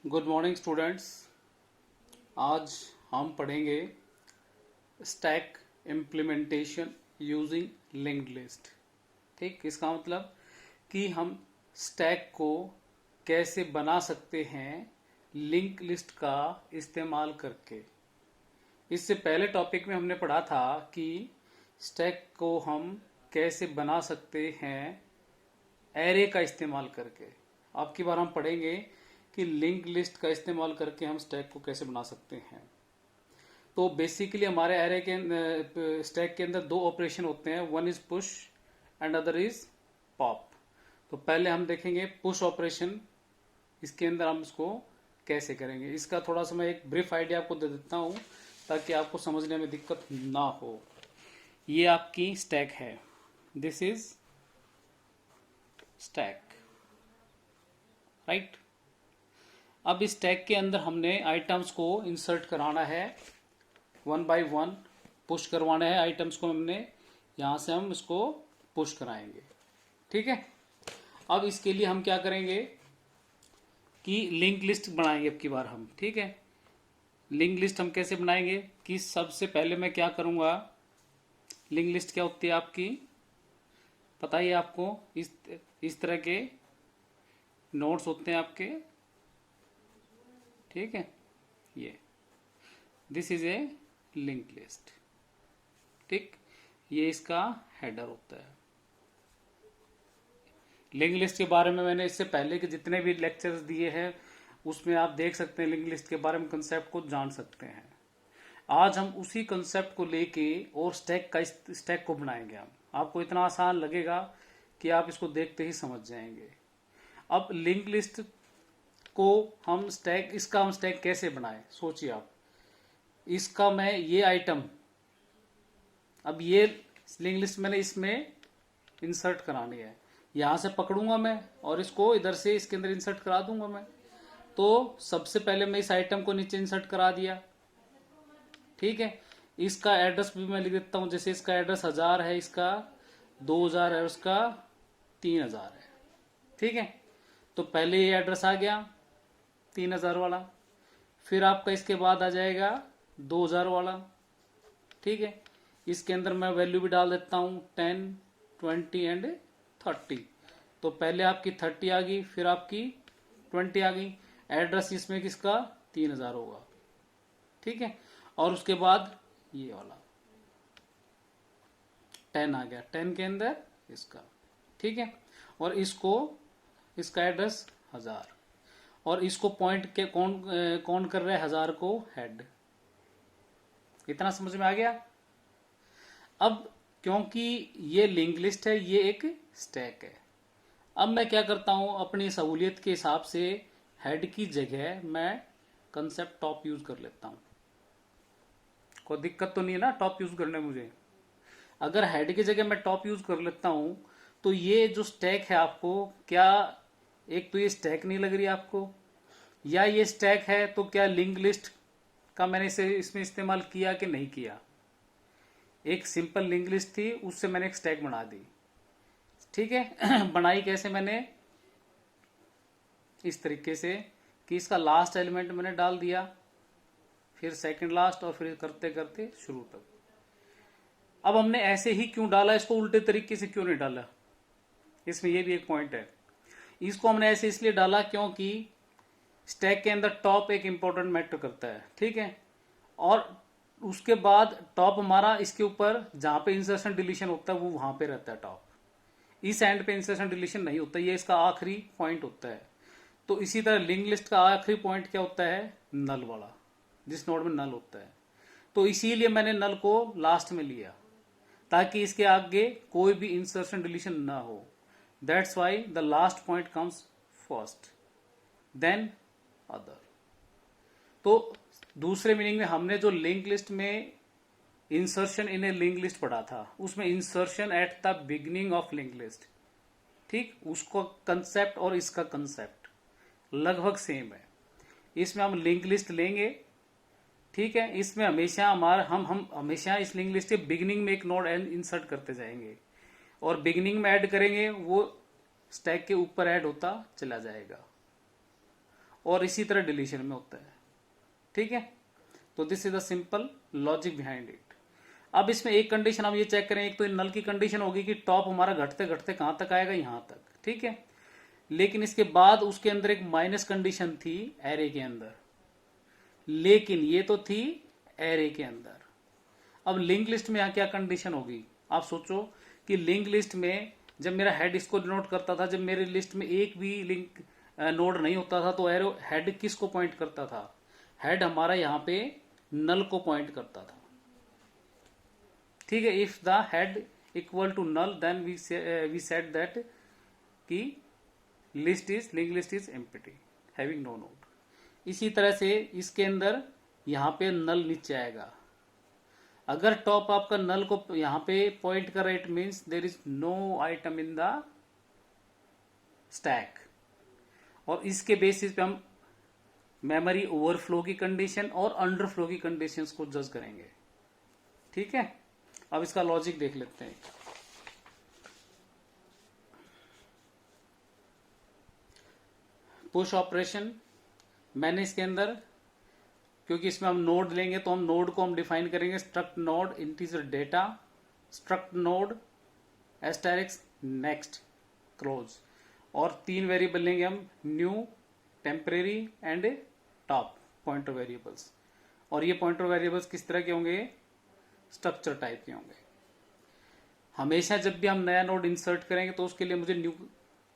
Good morning students. आज हम पढ़ेंगे stack implementation using linked list. ठीक, इसका मतलब कि हम स्टैक को कैसे बना सकते हैं लिंक लिस्ट का इस्तेमाल करके। इससे पहले टॉपिक में हमने पढ़ा था कि स्टैक को हम कैसे बना सकते हैं एरे का इस्तेमाल करके। अब की बार हम पढ़ेंगे कि लिंक लिस्ट का इस्तेमाल करके हम स्टैक को कैसे बना सकते हैं। तो बेसिकली हमारे एरे के स्टैक के अंदर दो ऑपरेशन होते हैं, one is push and other is pop. तो पहले हम देखेंगे पुश ऑपरेशन, इसके अंदर हम इसको कैसे करेंगे। इसका थोड़ा सा मैं एक ब्रीफ आइडिया आपको दे देता हूँ ताकि आपको समझने में दिक्कत ना हो। ये आपकी स्टैक है, दिस इज स्टैक, राइट। अब इस टैग के अंदर हमने आइटम्स को इंसर्ट कराना है, वन बाय वन पुश करवाना है आइटम्स को। हमने यहां से हम इसको पुश कराएंगे, ठीक है। अब इसके लिए हम क्या करेंगे कि लिंक लिस्ट बनाएंगे अब की बार हम, ठीक है। लिंक लिस्ट हम कैसे बनाएंगे कि सबसे पहले मैं क्या करूंगा, लिंक लिस्ट क्या होती है आपकी पता ही है आपको। इस तरह के नोट्स होते हैं आपके, ठीक है। ये this is a link list, ठीक। ये इसका हेडर होता है। लिंक लिस्ट के बारे में मैंने इससे पहले के जितने भी लेक्चर्स दिए हैं उसमें आप देख सकते हैं, लिंक लिस्ट के बारे में कंसेप्ट को जान सकते हैं। आज हम उसी कंसेप्ट को लेके और स्टैक को बनाएंगे हम। आपको इतना आसान लगेगा कि आप इसको देखते ही समझ जाएंगे। अब लिंक लिस्ट को हम स्टैक कैसे बनाए, सोचिए आप। इसका मैं ये आइटम, अब ये लिंक लिस्ट मैंने इसमें इंसर्ट करानी है, यहां से पकड़ूंगा मैं और इसको इधर से इसके अंदर इंसर्ट करा दूंगा मैं। तो सबसे पहले मैं इस आइटम को नीचे इंसर्ट करा दिया, ठीक है। इसका एड्रेस भी मैं लिख देता हूं, जैसे इसका एड्रेस 1000 है, इसका 2000 है, उसका 3000 है, ठीक है। तो पहले ये एड्रेस आ गया 3000 वाला, फिर आपका इसके बाद आ जाएगा 2000 वाला, ठीक है। इसके अंदर मैं वैल्यू भी डाल देता हूं 10, 20 एंड 30। तो पहले आपकी 30 आ गई, फिर आपकी 20 आ गई। एड्रेस इसमें किसका 3000 होगा, ठीक है। और उसके बाद ये वाला 10 आ गया, 10 के अंदर इसका, ठीक है। और इसका एड्रेस 1000, और इसको पॉइंट के कौन कर रहा है 1000 को, हेड। इतना समझ में आ गया। अब क्योंकि ये लिंक लिस्ट है, ये एक स्टैक है, अब मैं क्या करता हूं अपनी सहूलियत के हिसाब से हेड की जगह मैं कंसेप्ट टॉप यूज कर लेता हूं। कोई दिक्कत तो नहीं है ना टॉप यूज करने में मुझे। अगर हेड की जगह मैं टॉप यूज कर लेता हूं तो ये जो स्टैक है आपको क्या, एक तो ये स्टैक नहीं लग रही आपको, या ये स्टैक है तो क्या लिंक लिस्ट का मैंने इसमें इस्तेमाल किया कि नहीं किया। एक सिंपल लिंक लिस्ट थी, उससे मैंने एक स्टैक बना दी, ठीक है। बनाई कैसे मैंने, इस तरीके से कि इसका लास्ट एलिमेंट मैंने डाल दिया, फिर सेकंड लास्ट, और फिर करते करते शुरू तक। अब हमने ऐसे ही क्यों डाला, इसको उल्टे तरीके से क्यों नहीं डाला, इसमें यह भी एक पॉइंट है। इसको हमने ऐसे इसलिए डाला क्योंकि स्टैक के अंदर टॉप एक इंपॉर्टेंट मैटर करता है, ठीक है। और उसके बाद टॉप हमारा इसके ऊपर जहां पे इंसर्शन डिलीशन होता है वो वहां पे रहता है टॉप, इस एंड पे इंसर्शन डिलीशन नहीं होता, ये इसका आखिरी पॉइंट होता है। तो इसी तरह लिंक लिस्ट का आखिरी पॉइंट क्या होता है, नल वाला, जिस नोड में नल होता है। तो इसीलिए मैंने नल को लास्ट में लिया ताकि इसके आगे कोई भी इंसर्शन डिलीशन ना हो। That's why the last point comes first then other. तो दूसरे मीनिंग में हमने जो लिंक लिस्ट में insertion in a link list पढ़ा था, उसमें insertion at the beginning of link list, ठीक, उसको कंसेप्ट और इसका कंसेप्ट लगभग सेम है। इसमें हम लिंक लिस्ट लेंगे, ठीक है। इसमें हमेशा हम हमेशा इस लिंक लिस्ट के बिगिनिंग में एक नोड इंसर्ट करते जाएंगे, और बिगिनिंग में ऐड करेंगे वो स्टैक के ऊपर ऐड होता चला जाएगा। और इसी तरह डिलीशन में होता है। ठीक है, तो this is the simple logic behind it. अब इसमें एक कंडीशन हम ये चेक करें, एक तो नल की कंडीशन होगी कि टॉप हमारा घटते घटते कहां तक आएगा, यहां तक। ठीक है, लेकिन इसके बाद उसके अंदर एक माइनस कंडीशन थी एरे के अंदर, लेकिन ये तो थी एरे के अंदर। अब लिंक लिस्ट में यहां क्या कंडीशन होगी, आप सोचो कि लिंक लिस्ट में जब मेरा हेड इसको डिनोट करता था, जब मेरे लिस्ट में एक भी लिंक नोड नहीं होता था, तो एरो हेड किसको पॉइंट करता था, हेड हमारा यहां पे नल को पॉइंट करता था। ठीक है, if the head equal to null then we set that कि list is empty having no node. इसी तरह से इसके अंदर यहां पे नल नीचे आएगा। अगर टॉप आपका नल को यहां पे पॉइंट कर रहा है, it means there is no item in the stack. और इसके बेसिस पे हम मेमोरी ओवरफ्लो की कंडीशन और अंडरफ्लो की कंडीशंस को जज करेंगे। ठीक है, अब इसका लॉजिक देख लेते हैं। पुश ऑपरेशन, मैंने इसके अंदर, क्योंकि इसमें हम नोड लेंगे तो हम नोड को हम डिफाइन करेंगे struct node integer data, struct node asterisk next close, और 3 वेरिएबल लेंगे हम, new, temporary and top pointer variables. और ये पॉइंटर वेरिएबल्स किस तरह के होंगे, स्ट्रक्चर टाइप के होंगे। हमेशा जब भी हम नया नोड इंसर्ट करेंगे तो उसके लिए मुझे न्यू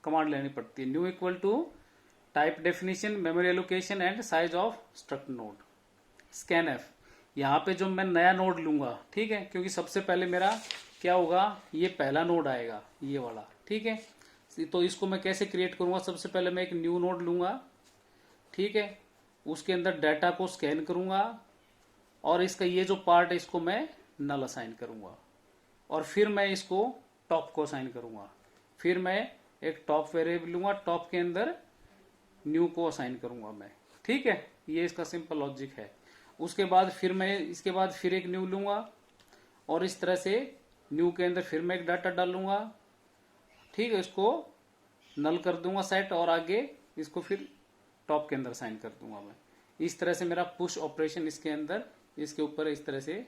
कमांड लेनी पड़ती है। New equal to type definition, memory allocation and size of struct node. Scanf, यहाँ पे जो मैं नया नोड लूंगा, ठीक है, क्योंकि सबसे पहले मेरा क्या होगा, ये पहला नोड आएगा, ये वाला। ठीक है, तो इसको मैं कैसे क्रिएट करूंगा, सबसे पहले मैं एक न्यू नोड लूंगा। ठीक है, उसके अंदर डाटा को स्कैन करूंगा और इसका ये जो पार्ट है इसको मैं नल असाइन करूंगा, और फिर मैं इसको टॉप को असाइन करूंगा। फिर मैं एक टॉप वेरिएबल लूंगा, टॉप के अंदर न्यू को असाइन करूंगा मैं। ठीक है, ये इसका सिंपल लॉजिक है। उसके बाद फिर मैं इसके बाद फिर एक न्यू लूंगा और इस तरह से न्यू के अंदर फिर मैं एक डाटा डालूंगा। ठीक है, इसको नल कर दूंगा सेट, और आगे इसको फिर टॉप के अंदर असाइन कर दूंगा मैं। इस तरह से मेरा पुश ऑपरेशन इसके अंदर, इसके ऊपर इस तरह से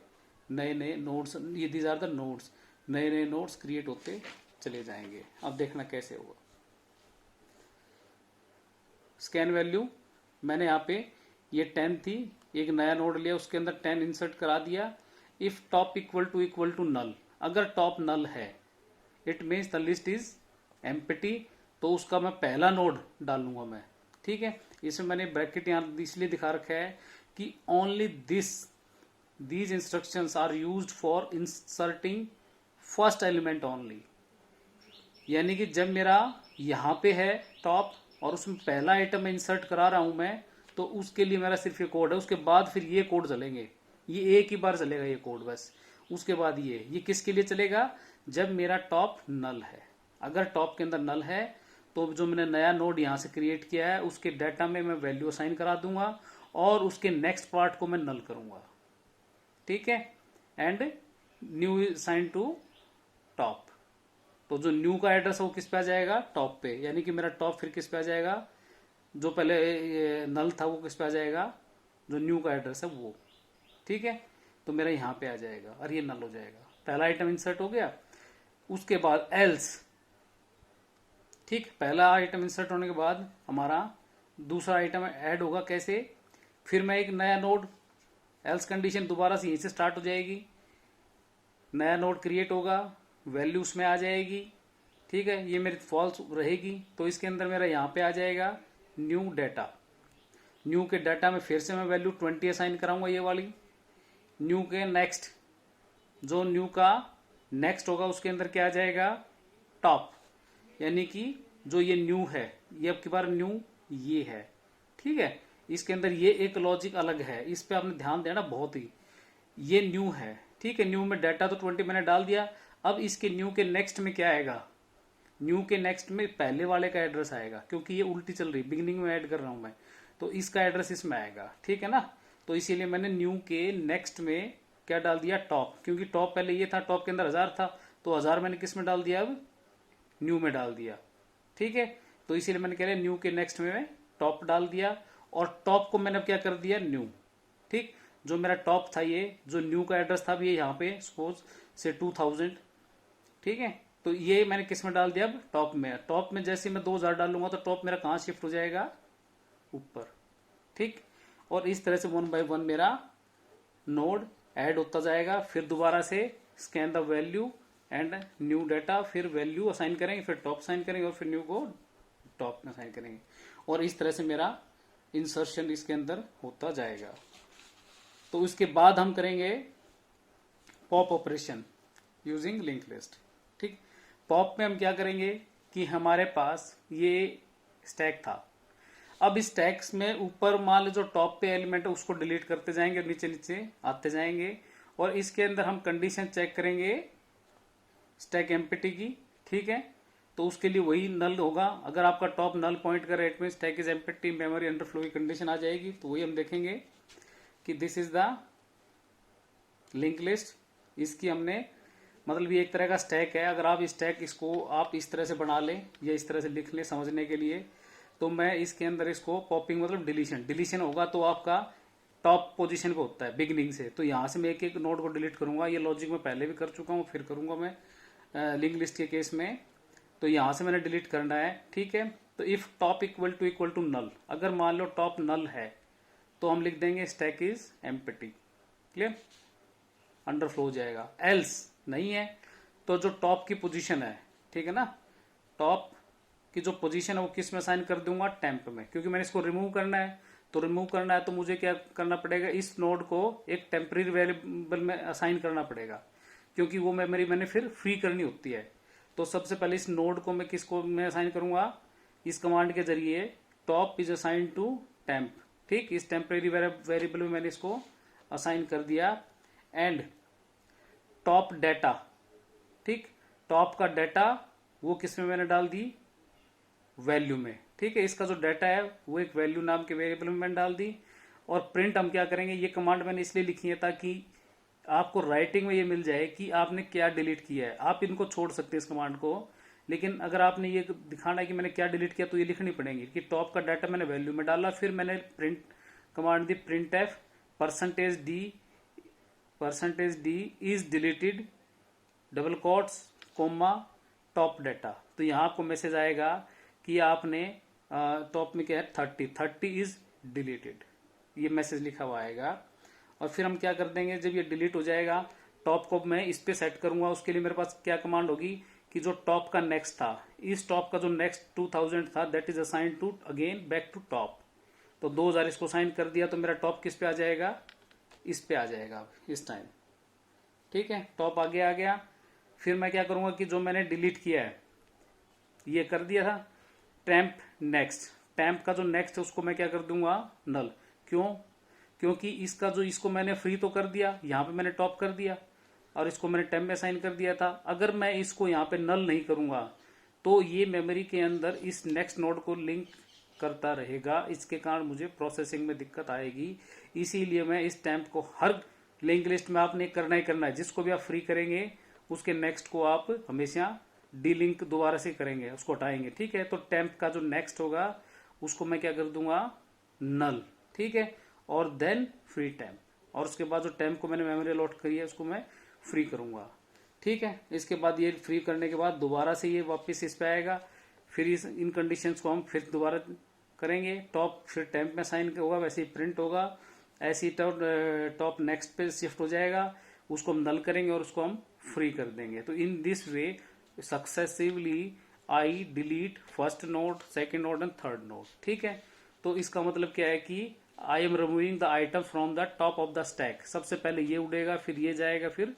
नए नए नोड्स, ये दीज आर द नोड्स, नए नए नोड्स क्रिएट होते चले जाएंगे। अब देखना कैसे होगा। स्कैन वैल्यू, मैंने यहाँ पे ये 10 थी, एक नया नोड लिया, उसके अंदर 10 इंसर्ट करा दिया। If top equal to null, अगर टॉप नल है it means the list is empty, तो उसका मैं पहला नोड डालूंगा मैं। ठीक है, इसमें मैंने ब्रैकेट यहाँ इसलिए दिखा रखा है कि only these instructions are used for inserting first element only. यानी कि जब मेरा यहाँ पे है टॉप और उसमें पहला आइटम मैं इंसर्ट करा रहा हूं मैं, तो उसके लिए मेरा सिर्फ ये कोड है। उसके बाद फिर ये कोड चलेंगे, ये एक ही बार चलेगा ये कोड बस। उसके बाद ये किसके लिए चलेगा, जब मेरा टॉप नल है। अगर टॉप के अंदर नल है तो जो मैंने नया नोड यहां से क्रिएट किया है उसके डाटा में मैं वैल्यू असाइन करा दूंगा और उसके नेक्स्ट पार्ट को मैं नल करूंगा। ठीक है, and new assign to top, तो जो न्यू का एड्रेस है वो किस पे आ जाएगा, टॉप पे। यानी कि मेरा टॉप फिर किस पे आ जाएगा, जो पहले नल था वो किस पे आ जाएगा, जो न्यू का एड्रेस है वो। ठीक है, तो मेरा यहां पे आ जाएगा और ये नल हो जाएगा। पहला आइटम इंसर्ट हो गया, उसके बाद एल्स। ठीक, पहला आइटम इंसर्ट होने के बाद हमारा दूसरा आइटम ऐड होगा। कैसे, फिर मैं एक नया नोड, एल्स कंडीशन दोबारा से यहीं से स्टार्ट हो जाएगी, नया नोड क्रिएट होगा, वैल्यू उसमें आ जाएगी। ठीक है, ये मेरी फॉल्स रहेगी तो इसके अंदर मेरा यहाँ पे आ जाएगा न्यू डाटा। न्यू के डाटा में फिर से मैं वैल्यू 20 असाइन कराऊंगा, ये वाली। न्यू के नेक्स्ट, जो न्यू का नेक्स्ट होगा उसके अंदर क्या आ जाएगा, टॉप। यानी कि जो ये न्यू है, ये अब की बार न्यू ये है। ठीक है, इसके अंदर ये एक लॉजिक अलग है, इस पे आपने ध्यान देना बहुत ही। ये न्यू है, ठीक है, न्यू में डाटा तो 20 मैंने डाल दिया। अब इसके न्यू के नेक्स्ट में क्या आएगा, न्यू के नेक्स्ट में पहले वाले का एड्रेस आएगा, क्योंकि ये उल्टी चल रही, बिगिनिंग में ऐड कर रहा हूं मैं, तो इसका एड्रेस इसमें आएगा। ठीक है ना, तो इसीलिए मैंने न्यू के नेक्स्ट में क्या डाल दिया, टॉप, क्योंकि टॉप पहले ये था, टॉप के अंदर 1000 था, तो 1000 मैंने किस में डाल दिया, अब न्यू में डाल दिया। ठीक है, तो इसीलिए मैंने कह रहा न्यू के नेक्स्ट में मैं टॉप डाल दिया और टॉप को मैंने अब क्या कर दिया, न्यू। ठीक, जो मेरा टॉप था, ये जो न्यू का एड्रेस था, ये यहाँ पे सपोज से 2000। ठीक है, तो ये मैंने किस में डाल दिया, अब टॉप में। टॉप में जैसे मैं 2000 डालूंगा तो टॉप मेरा कहाँ शिफ्ट हो जाएगा, ऊपर। ठीक, और इस तरह से 1 बाय 1 मेरा नोड ऐड होता जाएगा। फिर दोबारा से scan the value and new data, फिर वैल्यू असाइन करेंगे, फिर टॉप असाइन करेंगे और फिर न्यू को टॉप में असाइन करेंगे। और इस तरह से मेरा इंसर्शन इसके अंदर होता जाएगा। तो इसके बाद हम करेंगे pop operation using link list. ठीक, पॉप में हम क्या करेंगे कि हमारे पास ये स्टैक था। अब इस स्टैक्स में ऊपर मान लो जो टॉप पे एलिमेंट है उसको डिलीट करते जाएंगे और नीचे नीचे आते जाएंगे। और इसके अंदर हम कंडीशन चेक करेंगे स्टैक एम्प्टी की। ठीक है, तो उसके लिए वही नल होगा। अगर आपका टॉप नल पॉइंट करे it mean stack is empty, memory underflow की कंडीशन आ जाएगी। तो वही हम देखेंगे कि this is the link list. इसकी हमने मतलब ये एक तरह का स्टैक है। अगर आप स्टैक इसको आप इस तरह से बना लें या इस तरह से लिख लें समझने के लिए, तो मैं इसके अंदर इसको पॉपिंग मतलब डिलीशन होगा तो आपका टॉप पोजीशन पे होता है बिगिनिंग से। तो यहाँ से मैं एक एक नोड को डिलीट करूंगा। ये लॉजिक मैं पहले भी कर चुका हूँ, फिर करूंगा मैं लिंक लिस्ट के केस में। तो यहाँ से मैंने डिलीट करना है। ठीक है, तो if top equal to null, अगर मान लो टॉप नल है तो हम लिख देंगे stack is empty. Clear, underflow हो जाएगा। एल्स नहीं है तो जो टॉप की पोजीशन है, ठीक है ना, टॉप की जो पोजीशन है वो किस में असाइन कर दूंगा, टेम्प में। क्योंकि मैंने इसको रिमूव करना है, तो रिमूव करना है तो मुझे क्या करना पड़ेगा, इस नोड को एक टेम्परेरी वेरिएबल में असाइन करना पड़ेगा, क्योंकि वो मेमोरी मैंने फिर फ्री करनी होती है। तो सबसे पहले इस नोड को मैं किसको मैं असाइन करूंगा, इस कमांड के जरिए top is assign to temp. ठीक, इस टेम्परेरी वेरिएबल में मैंने इसको असाइन कर दिया। एंड टॉप डाटा, ठीक, टॉप का डाटा वो किस में मैंने डाल दी, वैल्यू में। ठीक है, इसका जो डाटा है वो एक वैल्यू नाम के वेरिएबल में मैंने डाल दी। और प्रिंट हम क्या करेंगे, ये कमांड मैंने इसलिए लिखी है ताकि आपको राइटिंग में ये मिल जाए कि आपने क्या डिलीट किया है। आप इनको छोड़ सकते हैं इस कमांड को, लेकिन अगर आपने ये दिखाना है कि मैंने क्या डिलीट किया तो ये लिखनी पड़ेगी कि टॉप का डाटा मैंने वैल्यू में डाला। फिर मैंने प्रिंट कमांड दी, printf %d is deleted double quotes comma top data. तो यहाँ आपको मैसेज आएगा कि आपने टॉप में क्या है 30 इज डिलीटेड, ये मैसेज लिखा हुआ आएगा। और फिर हम क्या कर देंगे, जब ये डिलीट हो जाएगा टॉप को मैं इस पे सेट करूंगा। उसके लिए मेरे पास क्या कमांड होगी कि जो टॉप का नेक्स्ट था, इस टॉप का जो नेक्स्ट 2000 था that is assign to again back to top. तो 2000 इसको साइन कर दिया तो मेरा टॉप किस पे आ जाएगा, इस पे आ जाएगा इस टाइम। ठीक है, टॉप आगे आ गया। फिर मैं क्या करूंगा कि जो मैंने डिलीट किया है ये कर दिया था, टैम्प नेक्स्ट, टैम्प का जो नेक्स्ट है उसको मैं क्या कर दूंगा, नल। क्यों, क्योंकि इसका जो इसको मैंने फ्री तो कर दिया, यहाँ पे मैंने टॉप कर दिया और इसको मैंने टेम्प में असाइन कर दिया था। अगर मैं इसको यहाँ पे नल नहीं करूंगा तो ये मेमोरी के अंदर इस नेक्स्ट नोड को लिंक करता रहेगा। इसके कारण मुझे प्रोसेसिंग में दिक्कत आएगी। इसीलिए मैं इस टैम्प को हर लिंक लिस्ट में आपने करना ही करना है। जिसको भी आप फ्री करेंगे उसके नेक्स्ट को आप हमेशा डी लिंक दोबारा से करेंगे, उसको हटाएंगे। ठीक है, तो टेम्प का जो नेक्स्ट होगा उसको मैं क्या कर दूंगा, नल। ठीक है, और देन फ्री टेम्प, और उसके बाद जो टेम्प को मैंने मेमोरी अलॉट करी है उसको मैं फ्री करूंगा। ठीक है, इसके बाद ये फ्री करने के बाद दोबारा से ये वापस इस पे आएगा। फिर इन कंडीशंस को हम फिर दोबारा करेंगे। टॉप फिर टेम्प में साइन होगा, वैसे ही प्रिंट होगा, ऐसे ही टॉप नेक्स्ट पे शिफ्ट हो जाएगा, उसको हम नल करेंगे और उसको हम फ्री कर देंगे। तो in this way successively I delete first node, second node and third node. ठीक है, तो इसका मतलब क्या है कि I am removing the item from the top of the stack. सबसे पहले ये उड़ेगा, फिर ये जाएगा, फिर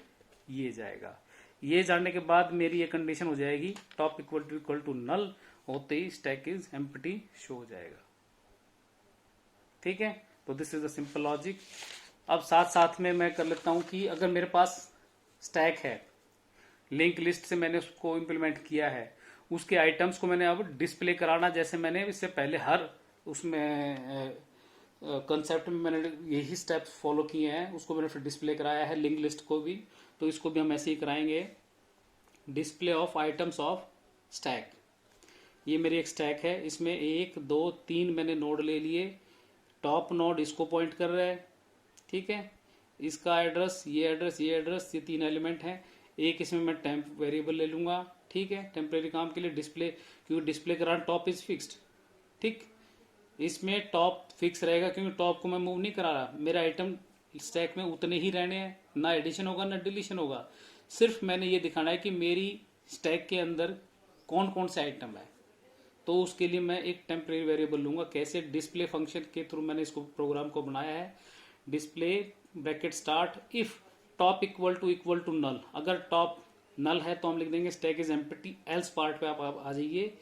ये जाएगा। ये जाने के बाद मेरी ये कंडीशन हो जाएगी टॉप इक्वल टू नल, होते ही स्टैक इज एम्प्टी शो हो जाएगा। ठीक है, तो this is the simple logic. अब साथ साथ में मैं कर लेता हूं कि अगर मेरे पास स्टैक है, लिंक लिस्ट से मैंने उसको इम्प्लीमेंट किया है, उसके आइटम्स को मैंने अब डिस्प्ले कराना, जैसे मैंने इससे पहले हर उसमें कंसेप्ट में मैंने यही स्टेप्स फॉलो किए हैं, उसको मैंने फिर डिस्प्ले कराया है लिंक लिस्ट को भी। तो इसको भी हम ऐसे ही कराएंगे, display of items of stack. ये मेरी एक स्टैक है, इसमें 1 2 3 मैंने नोड ले लिए, टॉप नोड इसको पॉइंट कर रहा है, ठीक है। इसका एड्रेस, ये एड्रेस, ये एड्रेस, ये 3 एलिमेंट हैं। एक इसमें मैं टेम्प वेरिएबल ले लूंगा, ठीक है, टेम्परेरी काम के लिए डिस्प्ले, क्योंकि डिस्प्ले करा टॉप इज फिक्स्ड, ठीक। इसमें टॉप फिक्स रहेगा क्योंकि टॉप को मैं मूव नहीं करा रहा, मेरा आइटम स्टैक में उतने ही रहने हैं, ना एडिशन होगा ना डिलीशन होगा। सिर्फ मैंने ये दिखाना है कि मेरी स्टैक के अंदर कौन कौन से आइटम है। तो उसके लिए मैं एक टेम्परेरी वेरिएबल लूंगा। कैसे? डिस्प्ले फंक्शन के थ्रू मैंने इसको प्रोग्राम को बनाया है। Display bracket start if top equal to null. अगर टॉप नल है तो हम लिख देंगे stack is empty. Else part पे आप आ जाइए।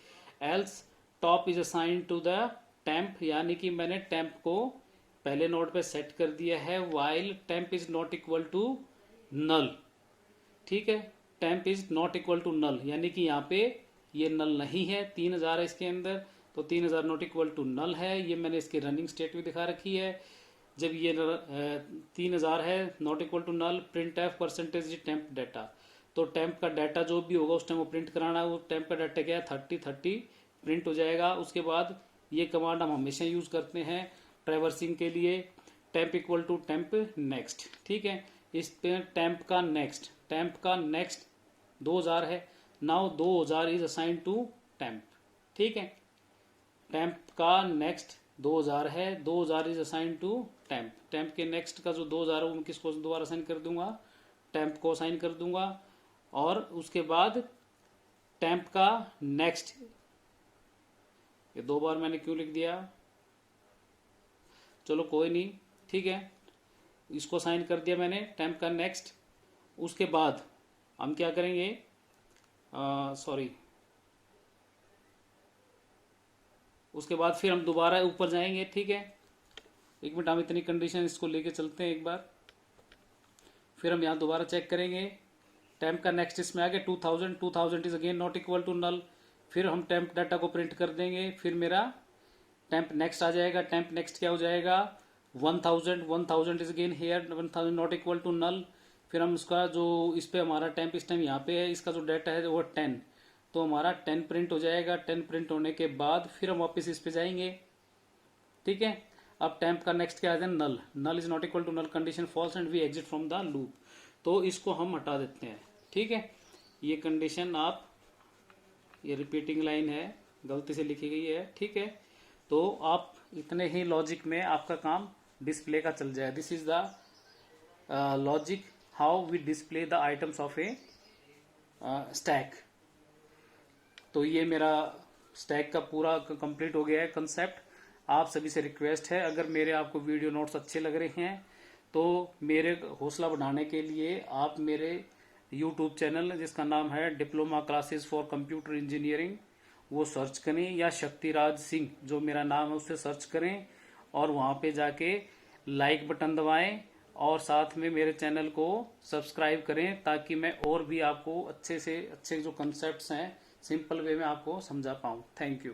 Else top is assign to the temp, यानी कि मैंने टेम्प को पहले नोड पे सेट कर दिया है। While temp is not equal to null, ठीक है, temp is not equal to null, यानी कि यहाँ पे ये नल नहीं है। 3000 है इसके अंदर, तो 3000 नॉट इक्वल टू नल है। ये मैंने इसकी रनिंग स्टेट भी दिखा रखी है। जब ये 3000 है not equal to null, printf percentage temp data. तो टेम्प का डाटा जो भी होगा उस टाइम वो प्रिंट कराना है। वो टेम्प का डाटा क्या है? 30 प्रिंट हो जाएगा। उसके बाद ये कमांड हम हमेशा यूज करते हैं ट्रैवर्सिंग के लिए, temp equal to temp next, ठीक है। इस पे टेम्प का नेक्स्ट 2000 है। Now 2000 is assign to temp, ठीक है। टेम्प का नेक्स्ट 2000 है, 2000 is assign to temp. Temp के नेक्स्ट का जो 2000 है वो मैं किसको दोबारा असाइन कर दूंगा? टेम्प को असाइन कर दूंगा। और उसके बाद टेम्प का नेक्स्ट, ये 2 बार मैंने क्यों लिख दिया, चलो कोई नहीं, ठीक है। इसको साइन कर दिया मैंने टेम्प का नेक्स्ट। उसके बाद हम क्या करेंगे, उसके बाद फिर हम दोबारा ऊपर जाएंगे, ठीक है। 1 मिनट, हम इतनी कंडीशन इसको लेके चलते हैं एक बार। फिर हम यहाँ दोबारा चेक करेंगे। टेम्प का नेक्स्ट इसमें आ गया 2000 is again not equal to null. फिर हम टेम्प डाटा को प्रिंट कर देंगे। फिर मेरा टेम्प नेक्स्ट आ जाएगा। टेम्प नेक्स्ट क्या हो जाएगा? 1000 is again here 1000 not equal to null. फिर हम उसका जो इस पे हमारा टेम्प इस टाइम यहाँ पे है, इसका जो डाटा है वो 10, तो हमारा 10 प्रिंट हो जाएगा। 10 प्रिंट होने के बाद फिर हम वापस इस पे जाएंगे, ठीक है। अब टेम्प का नेक्स्ट क्या है? Null is not equal to null, condition false and we exit from the loop. तो इसको हम हटा देते हैं, ठीक है। ये कंडीशन आप, ये रिपीटिंग लाइन है, गलती से लिखी गई है, ठीक है। तो आप इतने ही लॉजिक में आपका काम डिस्प्ले का चल जाए। This is the logic how we display the items of a stack. तो ये मेरा स्टैक का पूरा कंप्लीट हो गया है कंसेप्ट। आप सभी से रिक्वेस्ट है, अगर मेरे आपको वीडियो नोट्स अच्छे लग रहे हैं तो मेरे हौसला बढ़ाने के लिए आप मेरे यूट्यूब चैनल जिसका नाम है diploma classes for computer engineering, वो सर्च करें, या शक्तिराज सिंह जो मेरा नाम है उससे सर्च करें और वहाँ पे जाके लाइक बटन दबाएं और साथ में मेरे चैनल को सब्सक्राइब करें, ताकि मैं और भी आपको अच्छे से अच्छे जो कंसेप्ट्स हैं सिंपल वे में आपको समझा पाऊँ। Thank you.